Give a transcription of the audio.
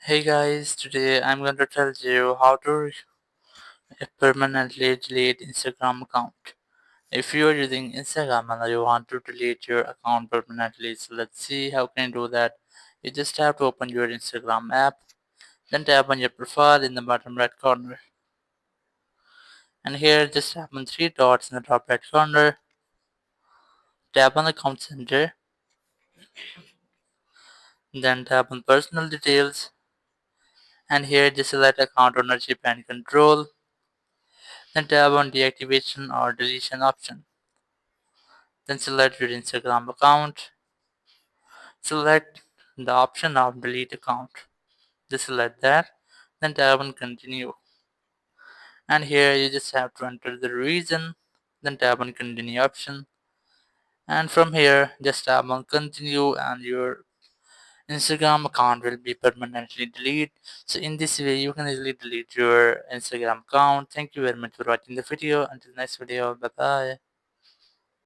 Hey guys, today I'm going to tell you how to permanently delete Instagram account. If you are using Instagram and you want to delete your account permanently, so let's see how can you do that. You just have to open your Instagram app, then tap on your profile in the bottom right corner. And here just tap on three dots in the top right corner, tap on account center, then tap on personal details, and here just select account ownership and control, then tap on deactivation or deletion option. Then select your Instagram account. Select the option of delete account. Just select that. Then tap on continue. And here you just have to enter the reason. Then tap on continue option. And from here just tap on continue and your Instagram account will be permanently deleted. So in this way you can easily delete your Instagram account. Thank you very much for watching the video. Until next video. Bye bye.